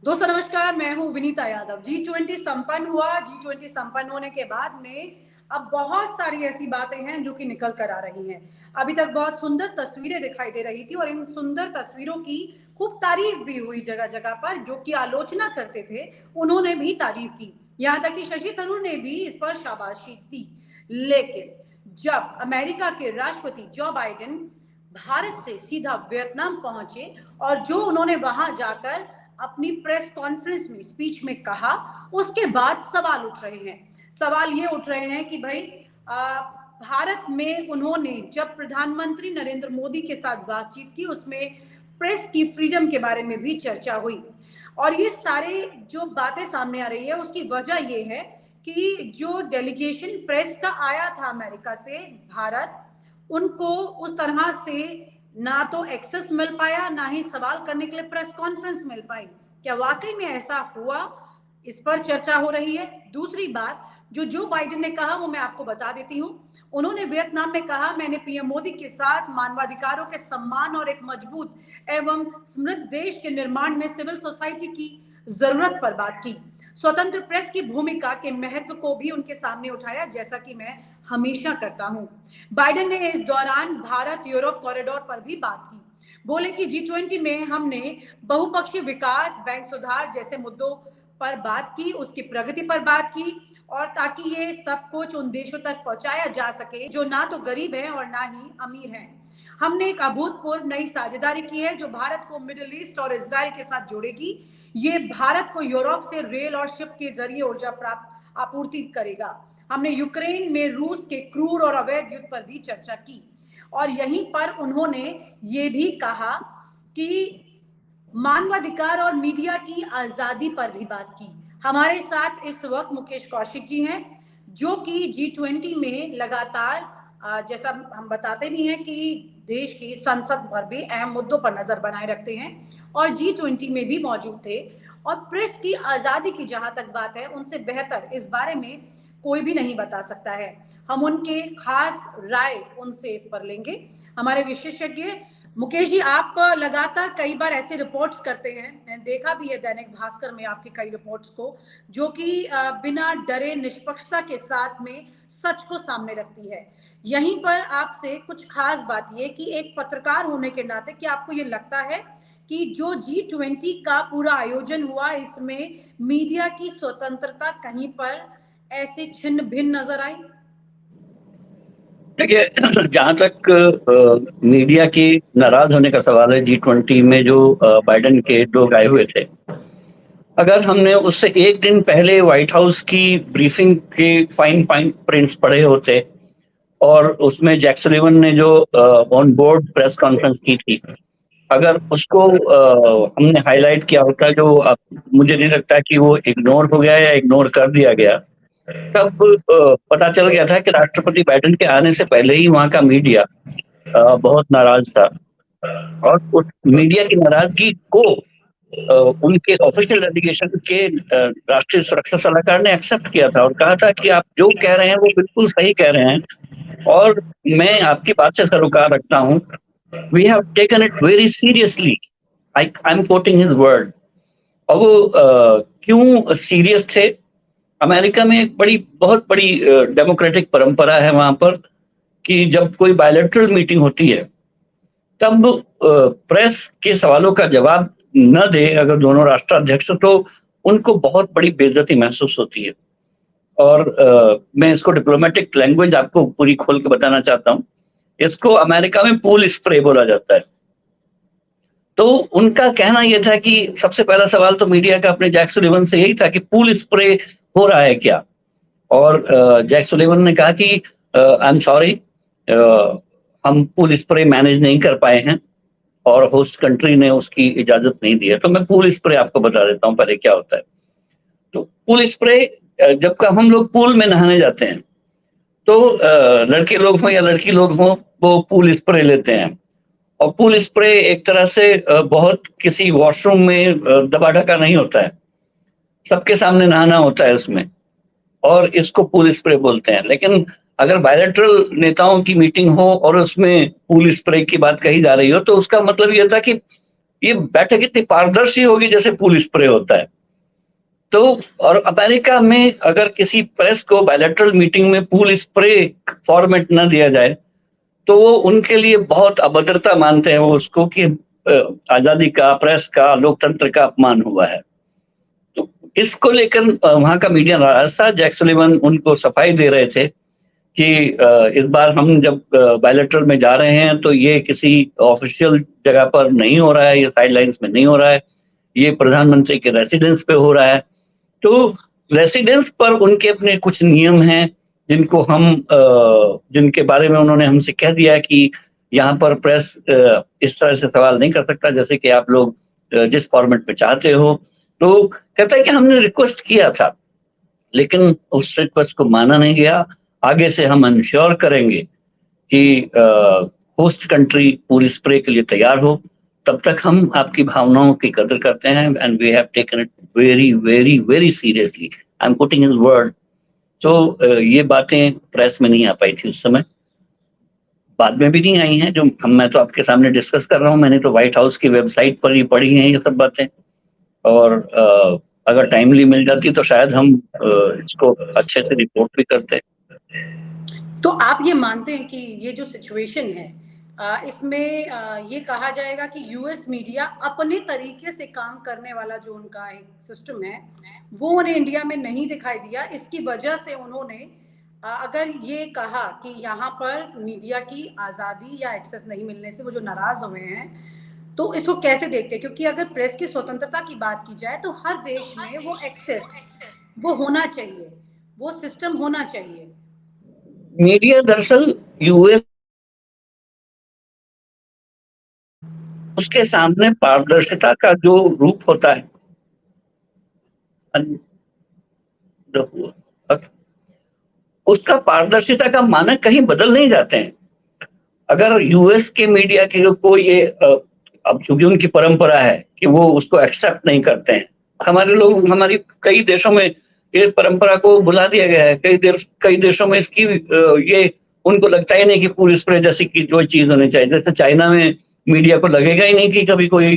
दोस्तों नमस्कार, मैं हूं विनीता यादव। G20 संपन्न हुआ। G20 संपन्न होने के बाद में अब बहुत सारी ऐसी बातें हैं जो कि निकल कर आ रही हैं। अभी तक बहुत सुंदर तस्वीरें दिखाई दे रही थी और इन सुंदर तस्वीरों की खूब तारीफ भी हुई जगह जगह पर। जो कि आलोचना करते थे उन्होंने भी तारीफ की, यहाँ तक कि शशि थरूर ने भी इस पर शाबाशी दी। लेकिन जब अमेरिका के राष्ट्रपति जो बाइडेन भारत से सीधा वियतनाम पहुंचे और जो उन्होंने वहां जाकर अपनी प्रेस कॉन्फ्रेंस में स्पीच में कहा, उसके बाद सवाल उठ रहे हैं। सवाल ये उठ रहे हैं कि भाई भारत में उन्होंने जब प्रधानमंत्री नरेंद्र मोदी के साथ बातचीत की, उसमें प्रेस की फ्रीडम के बारे में भी चर्चा हुई। और ये सारे जो बातें सामने आ रही है उसकी वजह ये है कि जो डेलीगेशन प्रेस का आया था अमेरिका से भारत, उनको उस तरह से ना तो एक्सेस मिल पाया, ना ही सवाल करने के लिए प्रेस कॉन्फ्रेंस मिल पाई। क्या वाकई में ऐसा हुआ? इस पर चर्चा हो रही है। दूसरी बात जो बाइडेन ने कहा वो मैं आपको बता देती हूं। उन्होंने वियतनाम में कहा, मैंने पीएम मोदी के साथ मानवाधिकारों के सम्मान और एक मजबूत एवं समृद्ध देश के निर्माण में सिविल सोसाइटी की जरूरत पर बात की। स्वतंत्र प्रेस की भूमिका के महत्व को भी उनके सामने उठाया, जैसा कि मैं हमेशा करता हूं। बाइडेन ने इस दौरान भारत यूरोप कॉरिडोर पर भी बात की। बोले कि G20 में हमने बहुपक्षीय विकास, बैंक सुधार जैसे मुद्दों पर बात की, उसकी प्रगति पर बात की, और ताकि ये सब कुछ उन देशों तक पहुंचाया जा सके जो ना तो गरीब है और ना ही अमीर है। हमने एक अभूतपूर्व नई साझेदारी की है जो भारत को मिडिल ईस्ट और इजराइल के साथ जोड़ेगी। ये भारत को यूरोप से रेल और शिप के जरिए ऊर्जा प्राप्त आपूर्ति करेगा। हमने यूक्रेन में रूस के क्रूर और अवैध युद्ध पर भी चर्चा की। और यहीं पर उन्होंने ये भी कहा कि मानवाधिकार और मीडिया की आजादी पर भी बात की। हमारे साथ इस वक्त मुकेश कौशिक जी हैं, जो कि G20 में लगातार जैसा हम बताते भी हैं कि देश की संसद पर भी अहम मुद्दों पर नजर बनाए रखते हैं और G20 में भी मौजूद थे। और प्रेस की आजादी की जहां तक बात है, उनसे बेहतर इस बारे में कोई भी नहीं बता सकता है। हम उनके खास राय उनसे इस पर लेंगे। हमारे विशेषज्ञ मुकेश जी, आप लगातार कई बार ऐसे रिपोर्ट्स करते हैं, मैंने देखा भी है दैनिक भास्कर में आपकी कई रिपोर्ट्स को, जो कि बिना डरे निष्पक्षता के साथ में सच को सामने रखती है। यहीं पर आपसे कुछ खास बात ये कि एक पत्रकार होने के नाते क्या आपको ये लगता है कि जो G20 का पूरा आयोजन हुआ, इसमें मीडिया की स्वतंत्रता कहीं पर ऐसे छिन्न भिन्न नजर आई? देखिए, जहां तक मीडिया की नाराज होने का सवाल है, G20 में जो बाइडेन के लोग आए हुए थे, अगर हमने उससे एक दिन पहले व्हाइट हाउस की ब्रीफिंग के फाइन फाइन प्रिंट्स पढ़े होते और उसमें जैक सुलिवन ने जो ऑन बोर्ड प्रेस कॉन्फ्रेंस की थी, अगर उसको हमने हाईलाइट किया होता, जो मुझे नहीं लगता कि वो इग्नोर हो गया या इग्नोर कर दिया गया, तब पता चल गया था कि राष्ट्रपति बाइडेन के आने से पहले ही वहां का मीडिया बहुत नाराज था। और उस मीडिया की नाराजगी को उनके ऑफिशियल डेलीगेशन के राष्ट्रीय सुरक्षा सलाहकार ने एक्सेप्ट किया था और कहा था कि आप जो कह रहे हैं वो बिल्कुल सही कह रहे हैं और मैं आपकी बात से सरोकार रखता हूं। We have taken it very seriously, I am quoting his word. और वो क्यों सीरियस थे? अमेरिका में एक बहुत बड़ी डेमोक्रेटिक परंपरा है वहां पर कि जब कोई बायलैटरल मीटिंग होती है तब प्रेस के सवालों का जवाब न दे अगर दोनों राष्ट्राध्यक्ष, तो उनको बहुत बड़ी बेइज्जती महसूस होती है। और मैं इसको डिप्लोमेटिक लैंग्वेज आपको पूरी खोल के बताना चाहता हूँ। इसको अमेरिका में पूल स्प्रे बोला जाता है। तो उनका कहना यह था कि सबसे पहला सवाल तो मीडिया का अपने जैक सुलिवन से यही था कि पूल स्प्रे हो रहा है क्या? और जैक सुलिवन ने कहा कि आई एम सॉरी, हम पूल स्प्रे मैनेज नहीं कर पाए हैं और होस्ट कंट्री ने उसकी इजाजत नहीं दी है। तो मैं पूल स्प्रे आपको बता देता हूँ पहले क्या होता है। तो पूल स्प्रे, जब का हम लोग पूल में नहाने जाते हैं तो लड़के लोग हों या लड़की लोग हों, वो पूल स्प्रे लेते हैं। और पूल स्प्रे एक तरह से बहुत किसी वॉशरूम में दबा ढका नहीं होता है, सबके सामने नहाना होता है उसमें, और इसको पूल स्प्रे बोलते हैं। लेकिन अगर बायलैटरल नेताओं की मीटिंग हो और उसमें पूल स्प्रे की बात कही जा रही हो तो उसका मतलब ये था कि ये बैठक इतनी पारदर्शी होगी जैसे पूल स्प्रे होता है। तो और अमेरिका में अगर किसी प्रेस को बायलैटरल मीटिंग में पूल स्प्रे फॉर्मेट न दिया जाए तो वो उनके लिए बहुत अभद्रता मानते हैं वो उसको कि आजादी का, प्रेस का, लोकतंत्र का अपमान हुआ है। तो इसको लेकर वहां का मीडिया नाराज था। जैक सुलिवन उनको सफाई दे रहे थे कि इस बार हम जब बायलैटरल में जा रहे हैं तो ये किसी ऑफिशियल जगह पर नहीं हो रहा है, ये साइडलाइंस में नहीं हो रहा है, ये प्रधानमंत्री के रेसिडेंस पे हो रहा है। तो रेसिडेंस पर उनके अपने कुछ नियम हैं जिनको हम जिनके बारे में उन्होंने हमसे कह दिया कि यहाँ पर प्रेस इस तरह से सवाल नहीं कर सकता जैसे कि आप लोग जिस फॉर्मेट में चाहते हो। तो कहता है कि हमने रिक्वेस्ट किया था लेकिन उस रिक्वेस्ट को माना नहीं गया। आगे से हम इंश्योर करेंगे कि होस्ट कंट्री पूरी स्प्रे के लिए तैयार हो, तब तक हम आपकी भावनाओं की कदर करते हैं and we have taken it very very very seriously. I am putting his word. तो ये बातें प्रेस में नहीं आ पाई थी उस समय, बाद में भी नहीं आई हैं जो मैं तो आपके सामने डिस्कस कर रहा हूँ। मैंने तो व्हाइट हाउस की वेबसाइट पर ही पढ़ी हैं ये सब बातें, और अगर टाइमली मिल जाती तो शायद हम इसको अच्छे से रिपोर्ट भी करते। तो आप ये मानते हैं कि ये जो सिचुएशन है इसमें ये कहा जाएगा कि यूएस मीडिया अपने तरीके से काम करने वाला जो उनका एक सिस्टम है वो उन्हें इंडिया में नहीं दिखाई दिया, इसकी वजह से उन्होंने अगर ये कहा कि यहाँ पर मीडिया की आज़ादी या एक्सेस नहीं मिलने से वो जो नाराज हुए हैं, तो इसको कैसे देखते हैं? क्योंकि अगर प्रेस की स्वतंत्रता की बात की जाए तो हर देश में वो एक्सेस वो होना चाहिए, वो सिस्टम होना चाहिए। मीडिया दरअसल यूएस उसके सामने पारदर्शिता का जो रूप होता है उसका पारदर्शिता का मानक कहीं बदल नहीं जाते हैं। अगर यूएस के मीडिया के को ये अब चूंकि उनकी परंपरा है कि वो उसको एक्सेप्ट नहीं करते हैं, हमारे लोग हमारी कई देशों में ये परंपरा को भुला दिया गया है। कई देशों में इसकी ये उनको लगता ही नहीं कि पूरी स्प्रे जैसी की जो चीज होनी चाहिए। जैसे चाइना में मीडिया को लगेगा ही नहीं कि कभी कोई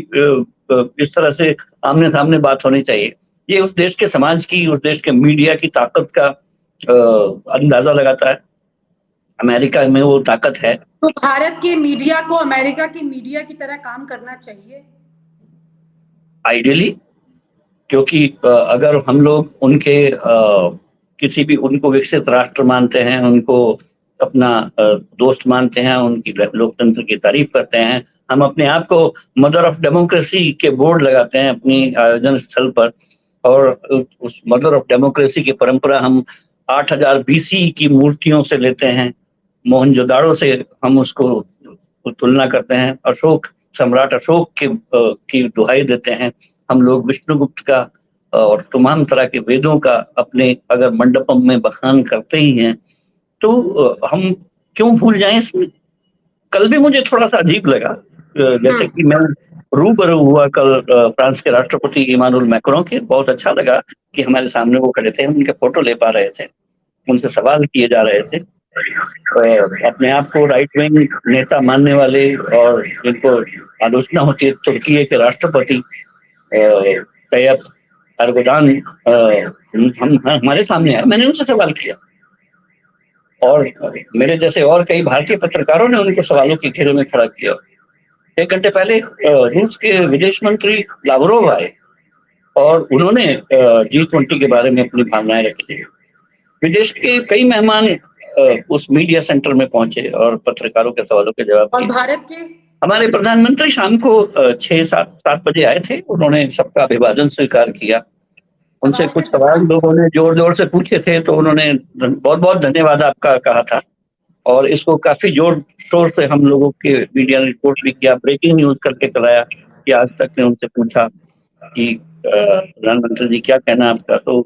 इस तरह से आमने सामने बात होनी चाहिए। ये उस देश के समाज की, उस देश के मीडिया की ताकत का अंदाजा लगाता है। अमेरिका में वो ताकत है। तो भारत के मीडिया को अमेरिका की मीडिया की तरह काम करना चाहिए आइडियली, क्योंकि अगर हम लोग उनके किसी भी उनको विकसित राष्ट्र मानते हैं, उनको अपना दोस्त मानते हैं, उनकी लोकतंत्र की तारीफ करते हैं, हम अपने आप को मदर ऑफ डेमोक्रेसी के बोर्ड लगाते हैं अपनी आयोजन स्थल पर, और उस मदर ऑफ डेमोक्रेसी की परंपरा हम 8000 बीसी की मूर्तियों से लेते हैं, मोहनजोदाड़ो से हम उसको तुलना करते हैं, अशोक सम्राट अशोक की दुहाई देते हैं हम लोग, विष्णुगुप्त का और तमाम तरह के वेदों का अपने अगर मंडपम में बखान करते ही हैं, तो हम क्यों भूल जाएं इसमें। कल भी मुझे थोड़ा सा अजीब लगा, जैसे कि मैं रूबरू हुआ कल फ्रांस के राष्ट्रपति इमानुएल मैक्रों के, बहुत अच्छा लगा कि हमारे सामने वो खड़े थे, हम उनके फोटो ले पा रहे थे, उनसे सवाल किए जा रहे थे। अपने आप को राइट विंग नेता मानने वाले और जिनको आलोचना होती है तुर्की के राष्ट्रपति तैयब एर्दोगान हम हमारे सामने आए, मैंने उनसे सवाल किया, और मेरे जैसे और कई भारतीय पत्रकारों ने उनको सवालों के घेरे में खड़ा किया। 1 घंटे पहले रूस के विदेश मंत्री लावरोव आए और उन्होंने G20 के बारे में अपनी भावनाएं रखी। विदेश के कई मेहमान उस मीडिया सेंटर में पहुंचे और पत्रकारों के सवालों के जवाब दिए। और भारत के हमारे प्रधानमंत्री शाम को 6-7 बजे आए थे, उन्होंने सबका अभिवादन स्वीकार किया। उनसे कुछ सवाल लोगों ने जोर जोर से पूछे थे, तो उन्होंने बहुत बहुत धन्यवाद आपका कहा था, और इसको काफी जोर शोर से हम लोगों के मीडिया ने रिपोर्ट भी किया, ब्रेकिंग न्यूज करके कराया कि आज तक ने उनसे पूछा कि प्रधानमंत्री जी क्या कहना आपका, तो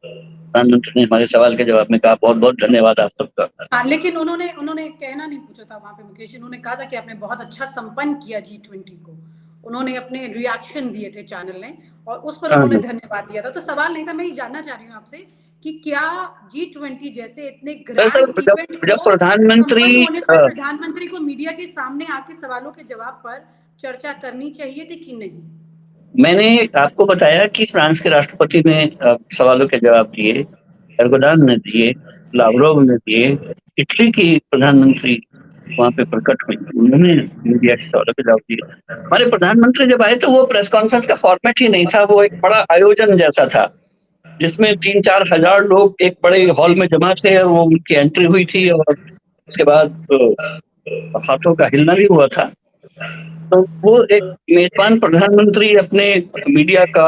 प्रधानमंत्री ने हमारे सवाल के जवाब में कहा बहुत बहुत धन्यवाद आप सबका। हाँ, लेकिन उन्होंने कहना नहीं पूछा था वहां पे मुकेश, उन्होंने कहा था कि आपने बहुत अच्छा संपन्न किया G20 को। उन्होंने अपने रिएक्शन दिए थे चैनल ने, और उस पर उन्होंने धन्यवाद दिया था। तो सवाल नहीं था, मैं ये जानना चाह रही हूँ आपसे कि क्या G20 जैसे इतने ग्रैंड इवेंट जब प्रधानमंत्री होने पर प्रधानमंत्री को मीडिया के सामने आके सवालों के जवाब पर चर्चा करनी चाहिए थी कि नहीं? मैंने आपको बताया कि फ्रांस के राष्ट्रपति ने सवालों के जवाब दिए, एर्दोगान ने दिए, लाव्रोव ने दिए, इटली की प्रधानमंत्री वहाँ पे प्रकट हुई, उन्होंने मीडिया के सवालों के जवाब दिए। हमारे प्रधानमंत्री जब आए तो वो प्रेस कॉन्फ्रेंस का फॉर्मेट ही नहीं था, वो एक बड़ा आयोजन जैसा था, जिसमें 3-4 हजार लोग एक बड़े हॉल में जमा थे और वो उनकी एंट्री हुई थी और उसके बाद हाथों का हिलना भी हुआ था। तो वो एक मेजबान प्रधानमंत्री अपने मीडिया का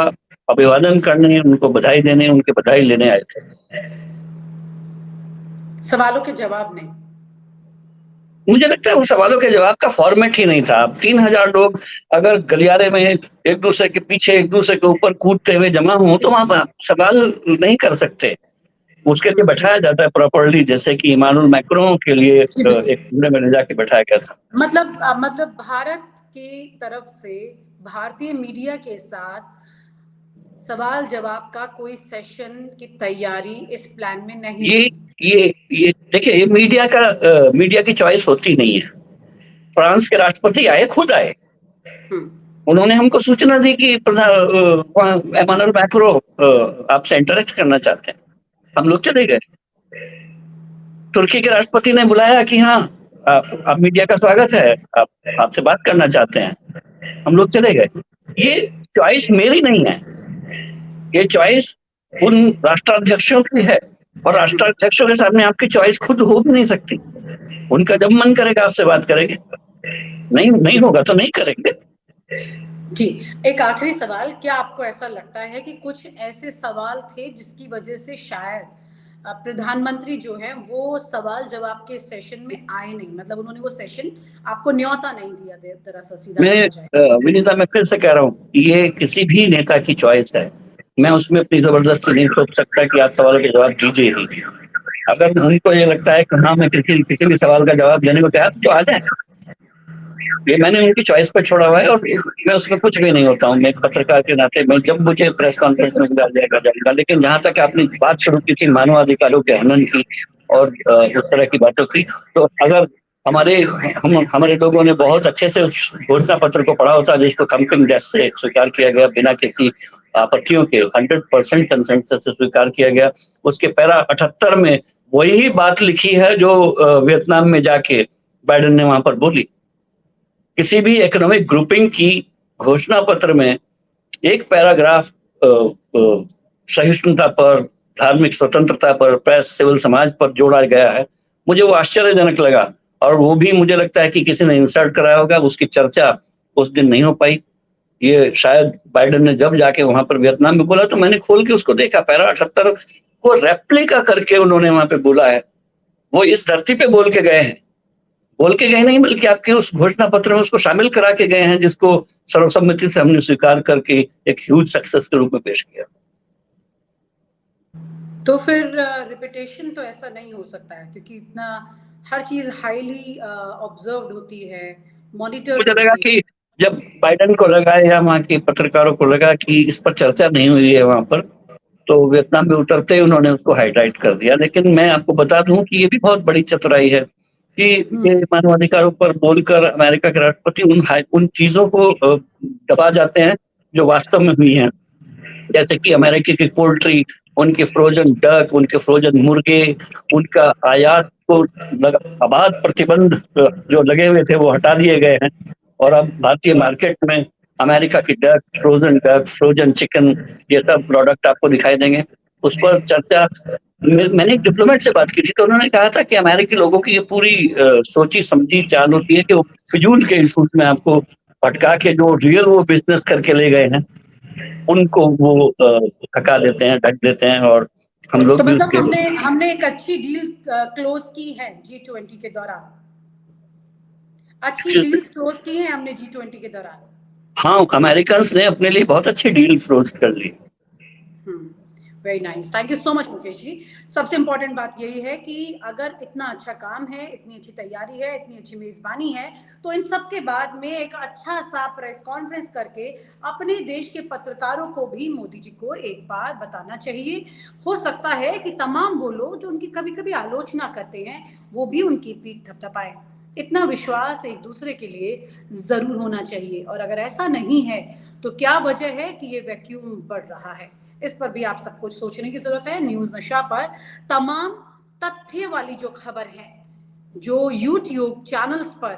अभिवादन करने, उनको बधाई देने, उनकी बधाई लेने आए थे। सवालों के जवाब नहीं। मुझे लगता है वो सवालों के जवाब का फॉर्मेट ही नहीं था। अब 3,000 लोग अगर गलियारे में एक दूसरे के पीछे, एक दूसरे के ऊपर कूदते हुए जमा हों, तो वहाँ आप सवाल नहीं कर सकते। उसके लिए बैठाया जाता है प्रॉपर्ली, जैसे कि इमानुएल मैक्रों के लिए एक कमरे में ले जाके बैठाया गया था। मतलब भारत की तरफ से भारतीय मीडिया के साथ सवाल जवाब का कोई सेशन की तैयारी इस प्लान में नहीं ये थी। ये देखिए, ये मीडिया की चॉइस होती नहीं है। फ्रांस के राष्ट्रपति आए, खुद आए। उन्होंने हमको सूचना दी कि इमानुएल मैक्रों आपसे इंटरेक्ट करना चाहते हैं। हम लोग चले गए। तुर्की के राष्ट्रपति ने बुलाया कि हाँ, आप मीडिया का स्वागत है, आप आपसे बात करना चाहते हैं। हम लोग चले गए। ये चॉइस मेरी नहीं है, ये चॉइस उन राष्ट्राध्यक्षों की है और राष्ट्राध्यक्षों के सामने आपकी चॉइस खुद हो भी नहीं सकती। उनका जब मन करेगा आपसे बात करेंगे, नहीं होगा तो नहीं करेंगे। जी, एक आखिरी सवाल, क्या आपको ऐसा लगता है कि कुछ ऐसे सवाल थे जिसकी वजह से शायद प्रधानमंत्री जो है वो सवाल जवाब के सेशन में आए नहीं, मतलब उन्होंने वो सेशन आपको न्योता नहीं दिया, दरअसल सीधा कहा जाए। विनीता, मैं फिर से कह रहा हूँ, ये किसी भी नेता की चॉइस है। मैं उसमें अपनी जबरदस्ती नहीं सोच सकता कि आप सवाल के जवाब दीजिए ही। अगर उनको ये लगता है कि हाँ, मैं किसी भी सवाल का जवाब देने को तैयार, तो आ जाए। ये मैंने उनकी चॉइस पर छोड़ा हुआ है और मैं उसमें कुछ भी नहीं होता हूँ। मैं पत्रकार के नाते, मैं जब मुझे प्रेस कॉन्फ्रेंस में बुलाया जाएगा। लेकिन जहाँ तक आपने बात शुरू की थी मानवाधिकारों के हनन की और उस तरह की बातों की, तो अगर हमारे लोगों ने बहुत अच्छे से उस घोषणा पत्र को पढ़ा होता, जिसको कंपिंग डेस्क से स्वीकार किया गया बिना किसी आपत्तियों के, 100% कंसेंसस से स्वीकार किया गया। उसके पैरा 78 में वही बात लिखी है जो वियतनाम में जाके बाइडेन ने वहां पर बोली। किसी भी इकोनॉमिक ग्रुपिंग की घोषणा पत्र में एक पैराग्राफ सहिष्णुता पर, धार्मिक स्वतंत्रता पर, प्रेस, सिविल समाज पर जोड़ा गया है। मुझे वो आश्चर्यजनक लगा और वो भी मुझे लगता है कि किसी ने इंसर्ट कराया होगा। उसकी चर्चा उस दिन नहीं हो पाई। ये शायद बाइडेन ने जब जाके वहां पर वियतनाम में बोला तो मैंने खोल के उसको देखा, पैरा 78 को रेप्लिका करके उन्होंने वहां पे बोला है। वो इस धरती पे बोल के गए हैं, बोल के गए नहीं बल्कि आपके उस घोषणा पत्र में उसको शामिल करा के गए हैं, जिसको सर्वसम्मति से हमने स्वीकार करके एक ह्यूज सक्सेस के रूप में पेश किया। तो फिर रिपीटेशन तो ऐसा नहीं हो सकता है, क्योंकि इतना हर चीज हाईली ऑब्जर्व्ड होती है, मॉनिटर मुझे लगा होती है। कि जब बाइडेन को लगा या वहाँ के पत्रकारों को लगा कि इस पर चर्चा नहीं हुई है वहां पर, तो वियतनाम में उतरते ही उन्होंने उसको हाईलाइट कर दिया। लेकिन मैं आपको बता दूं कि ये भी बहुत बड़ी चतुराई है कि ये मानवाधिकारों पर बोलकर अमेरिका के राष्ट्रपति उन चीजों को दबा जाते हैं जो वास्तव में हुई हैं। जैसे कि अमेरिका की पोल्ट्री, उनके फ्रोजन डक, उनके फ्रोजन मुर्गे, उनका आयात को आबाद प्रतिबंध जो लगे हुए थे वो हटा दिए गए हैं और अब भारतीय मार्केट में अमेरिका की डक, फ्रोजन चिकन, ये सब प्रोडक्ट आपको दिखाई देंगे। उस पर चर्चा, मैंने एक डिप्लोमेट से बात की थी तो उन्होंने कहा था कि अमेरिकी लोगों की ये पूरी सोची समझी चाल होती है कि वो फिजूल के इशूज में आपको भटका के जो रियल वो बिजनेस करके ले गए हैं उनको वो थका देते हैं, ढक देते हैं और हम लोग तो भी मतलब उसके हमने एक अच्छी डील क्लोज की है G20 के दौरान, अच्छी डील्स क्लोज की है हमने G20 के दौरान। हाँ, अमेरिकन ने अपने लिए बहुत अच्छी डील क्लोज कर ली। Very nice, thank you so much Mukesh ji. सबसे इंपॉर्टेंट बात यही है कि अगर इतना अच्छा काम है, इतनी अच्छी तैयारी है, इतनी अच्छी मेजबानी है, तो इन सब के बाद में एक अच्छा सा प्रेस कॉन्फ्रेंस करके अपने देश के पत्रकारों को भी मोदी जी को एक बार बताना चाहिए। हो सकता है कि तमाम वो लोग जो उनकी कभी कभी आलोचना करते हैं वो भी उनकी पीठ थपथपाए। इतना विश्वास एक दूसरे के लिए जरूर होना चाहिए। और अगर ऐसा नहीं है तो क्या वजह है कि ये वैक्यूम बढ़ रहा है, इस पर भी आप सब कुछ सोचने की जरूरत है। न्यूज नशा पर तमाम तथ्य वाली जो खबर है, जो यूट्यूब चैनल्स पर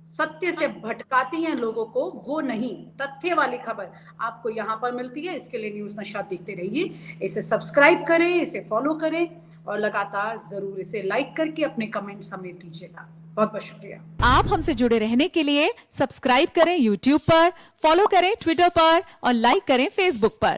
सत्य से भटकाती हैं लोगों को, वो नहीं, तथ्य वाली खबर आपको यहाँ पर मिलती है। इसके लिए न्यूज नशा देखते रहिए, इसे सब्सक्राइब करें, इसे फॉलो करें और लगातार जरूर इसे लाइक करके अपने कमेंट समेत दीजिएगा। बहुत बहुत शुक्रिया। आप हमसे जुड़े रहने के लिए सब्सक्राइब करें YouTube पर, फॉलो करें ट्विटर पर और लाइक करें Facebook पर।